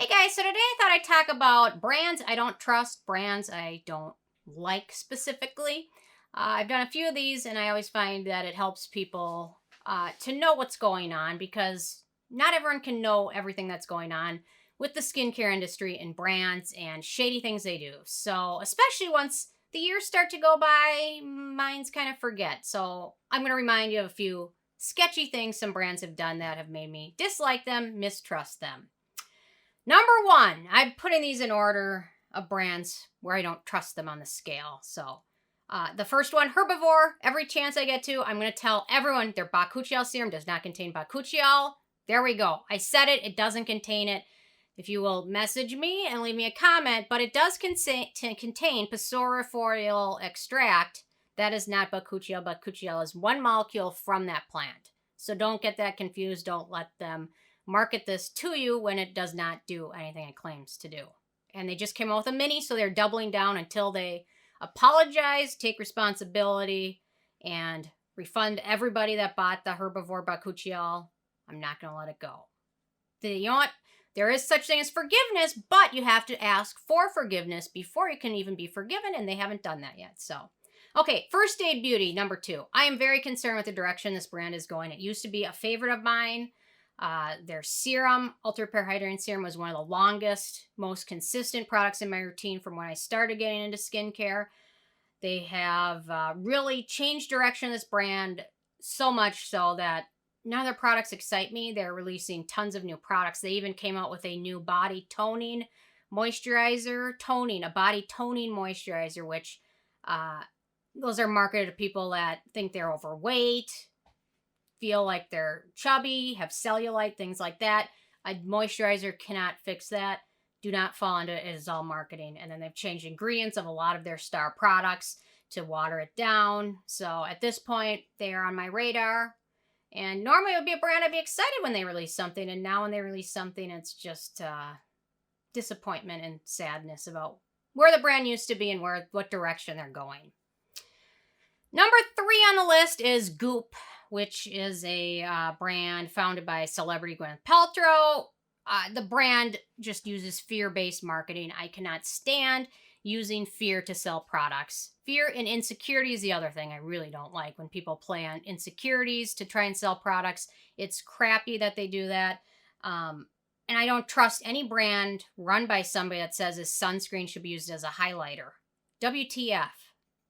Hey guys, so today I thought I'd talk about brands I don't trust, brands I don't like specifically. I've done a few of these and I always find that it helps people to know what's going on because not everyone can know everything that's going on with the skincare industry and brands and shady things they do. So, especially once the years start to go by, minds kind of forget. So, I'm going to remind you of a few sketchy things some brands have done that have made me dislike them, mistrust them. Number one, I'm putting these in order of brands where I don't trust them on the scale. So, the first one, Herbivore. Every chance I get to, I'm going to tell everyone their bakuchiol serum does not contain bakuchiol. There we go. I said it. It doesn't contain it. If you will message me and leave me a comment, but it does contain psorifoliol extract. That is not bakuchiol. Bakuchiol is one molecule from that plant. So don't get that confused. Don't let them market this to you when it does not do anything it claims to do. And they just came out with a mini, so they're doubling down until they apologize, take responsibility, and refund everybody that bought the Herbivore bakuchiol. I'm not going to let it go. You know what? There is such thing as forgiveness, but you have to ask for forgiveness before you can even be forgiven, and they haven't done that yet. So, okay, First Aid Beauty, number 2. I am very concerned with the direction this brand is going. It used to be a favorite of mine. Their serum, Ultra Repair Hydrating Serum, was one of the longest, most consistent products in my routine from when I started getting into skincare. They have really changed direction of this brand so much so that none of their products excite me. They're releasing tons of new products. They even came out with a new body toning moisturizer, a body toning moisturizer, which those are marketed to people that think they're overweight, feel like they're chubby, have cellulite, things like that. A moisturizer cannot fix that. Do not fall into it. It is all marketing. And then they've changed ingredients of a lot of their star products to water it down. So at this point, they are on my radar. And normally it would be a brand I'd be excited when they release something. And now when they release something, it's just disappointment and sadness about where the brand used to be and what direction they're going. Number 3 on the list is Goop, which is a brand founded by celebrity Gwyneth Paltrow. The brand just uses fear-based marketing. I cannot stand using fear to sell products. Fear and insecurity is the other thing I really don't like. When people play on insecurities to try and sell products, it's crappy that they do that. And I don't trust any brand run by somebody that says his sunscreen should be used as a highlighter. WTF.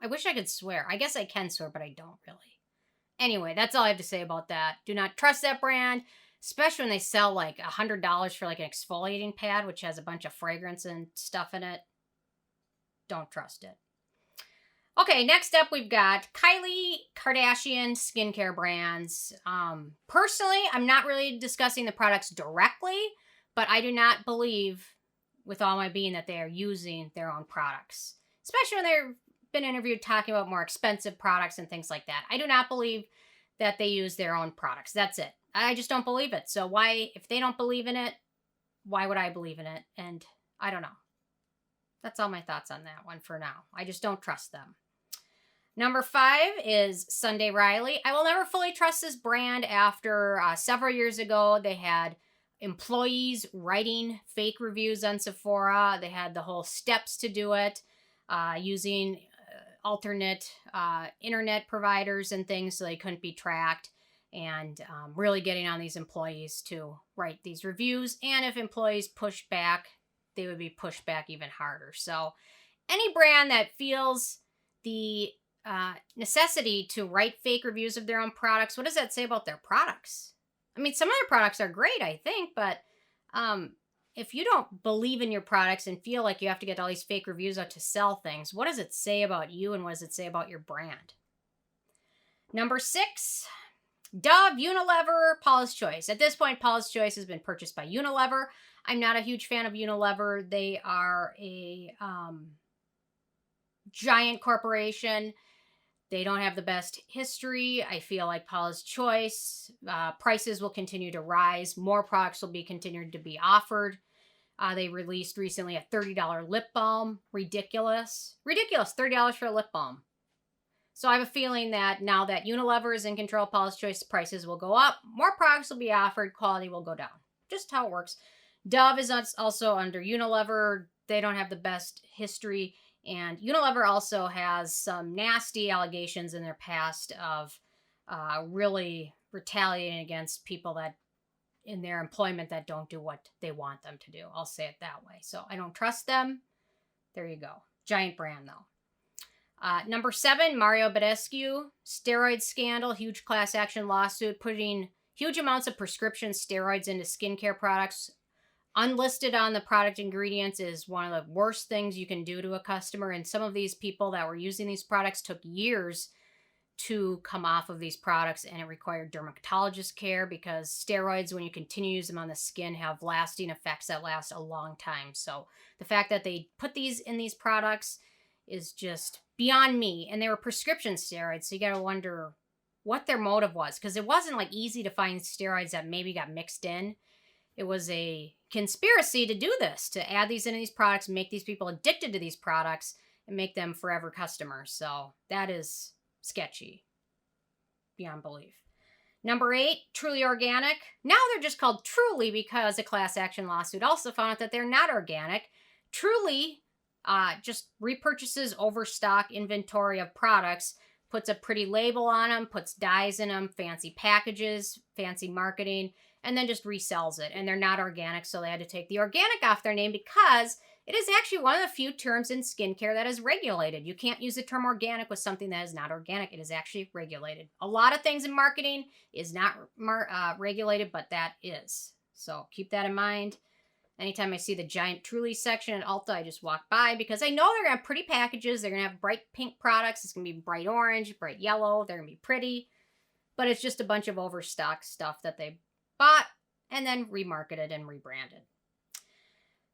I wish I could swear. I guess I can swear, but I don't really. Anyway, that's all I have to say about that. Do not trust that brand, especially when they sell like $100 for like an exfoliating pad, which has a bunch of fragrance and stuff in it. Don't trust it. Okay, next up we've got Kylie Kardashian skincare brands. Personally, I'm not really discussing the products directly, but I do not believe with all my being that they are using their own products, especially when they're been interviewed talking about more expensive products and things like that. I do not believe that they use their own products. That's it. I just don't believe it. So why, if they don't believe in it, why would I believe in it? And I don't know. That's all my thoughts on that one for now. I just don't trust them. Number 5 is Sunday Riley. I will never fully trust this brand after several years ago they had employees writing fake reviews on Sephora. They had the whole steps to do it, using alternate internet providers and things so they couldn't be tracked, and really getting on these employees to write these reviews. And if employees pushed back, they would be pushed back even harder. So any brand that feels the necessity to write fake reviews of their own products, what does that say about their products? I mean, some of their products are great, I think, but if you don't believe in your products and feel like you have to get all these fake reviews out to sell things, what does it say about you and what does it say about your brand? Number 6, Dove, Unilever, Paula's Choice. At this point, Paula's Choice has been purchased by Unilever. I'm not a huge fan of Unilever. They are a giant corporation. They don't have the best history. I feel like Paula's Choice, prices will continue to rise. More products will be continued to be offered. They released recently a $30 lip balm. Ridiculous. Ridiculous. $30 for a lip balm. So I have a feeling that now that Unilever is in control of Paula's Choice, prices will go up. More products will be offered. Quality will go down. Just how it works. Dove is also under Unilever. They don't have the best history. And Unilever also has some nasty allegations in their past of really retaliating against people that in their employment that don't do what they want them to do. I'll say it that way. So I don't trust them. There you go. Giant brand, though. Number 7, Mario Badescu. Steroid scandal. Huge class action lawsuit putting huge amounts of prescription steroids into skincare products. Unlisted on the product ingredients is one of the worst things you can do to a customer. And some of these people that were using these products took years to come off of these products, and it required dermatologist care because steroids, when you continue to use them on the skin, have lasting effects that last a long time. So the fact that they put these in these products is just beyond me. And they were prescription steroids, so you gotta wonder what their motive was, because it wasn't like easy to find steroids that maybe got mixed in. It was a conspiracy to do this, to add these into these products, make these people addicted to these products, and make them forever customers. So that is sketchy beyond belief. Number 8, Truly Organic. Now they're just called Truly because a class action lawsuit also found out that they're not organic. Truly just repurchases overstock inventory of products, puts a pretty label on them, puts dyes in them, fancy packages, fancy marketing, and then just resells it. And they're not organic, so they had to take the organic off their name because it is actually one of the few terms in skincare that is regulated. You can't use the term organic with something that is not organic. It is actually regulated. A lot of things in marketing is not regulated, but that is. So keep that in mind. Anytime I see the giant Truly section at Ulta, I just walk by because I know they're going to have pretty packages. They're going to have bright pink products. It's going to be bright orange, bright yellow. They're going to be pretty. But it's just a bunch of overstock stuff that they bought and then remarketed and rebranded.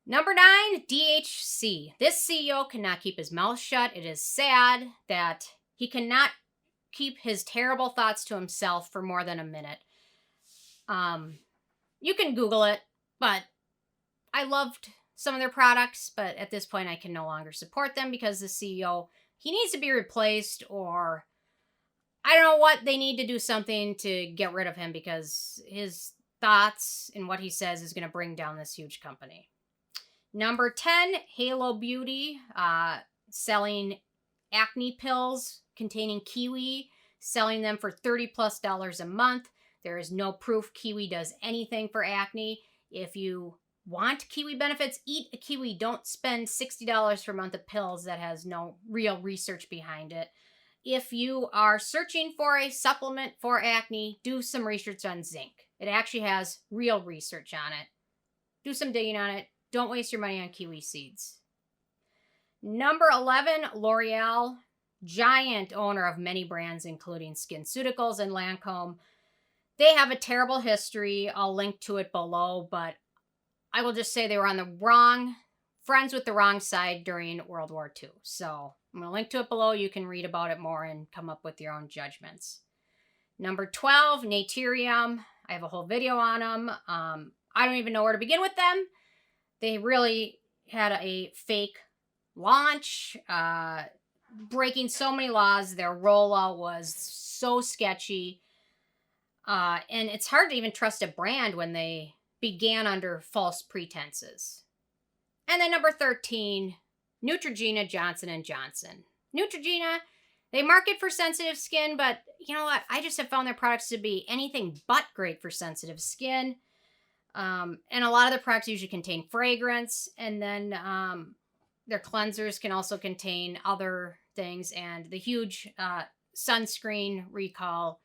Number 9, DHC. This CEO cannot keep his mouth shut. It is sad that he cannot keep his terrible thoughts to himself for more than a minute. You can Google it, but I loved some of their products, but at this point I can no longer support them because the CEO, he needs to be replaced, or I don't know what, they need to do something to get rid of him because his thoughts and what he says is going to bring down this huge company. Number 10, Halo Beauty, selling acne pills containing kiwi, selling them for $30+ a month. There is no proof kiwi does anything for acne. If you want kiwi benefits, eat a kiwi. Don't spend $60 per month of pills that has no real research behind it. If you are searching for a supplement for acne, do some research on zinc. It actually has real research on it. Do some digging on it. Don't waste your money on kiwi seeds. Number 11, Loreal, giant owner of many brands, including SkinCeuticals and Lancome. They have a terrible history. I'll link to it below, but I will just say they were on the friends with the wrong side during World War II. So I'm going to link to it below. You can read about it more and come up with your own judgments. Number 12, Naterium. I have a whole video on them. I don't even know where to begin with them. They really had a fake launch, breaking so many laws. Their rollout was so sketchy. And it's hard to even trust a brand when they began under false pretenses. And then number 13, Neutrogena Johnson & Johnson. Neutrogena, they market for sensitive skin, but you know what? I just have found their products to be anything but great for sensitive skin. And a lot of their products usually contain fragrance, and then their cleansers can also contain other things. And the huge sunscreen recall,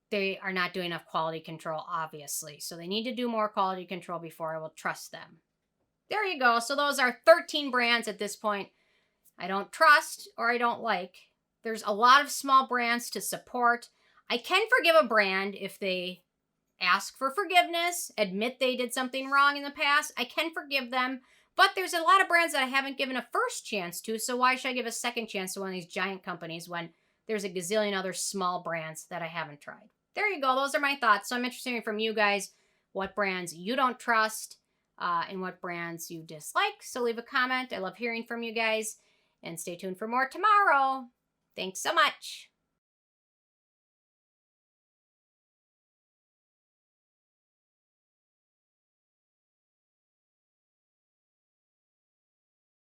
they are not doing enough quality control, obviously. So they need to do more quality control before I will trust them. There you go. So those are 13 brands at this point I don't trust or I don't like. There's a lot of small brands to support. I can forgive a brand if they ask for forgiveness, admit they did something wrong in the past. I can forgive them. But there's a lot of brands that I haven't given a first chance to, so why should I give a second chance to one of these giant companies when there's a gazillion other small brands that I haven't tried? There you go. Those are my thoughts. So I'm interested in hearing from you guys what brands you don't trust and what brands you dislike. So leave a comment. I love hearing from you guys. And stay tuned for more tomorrow. Thanks so much.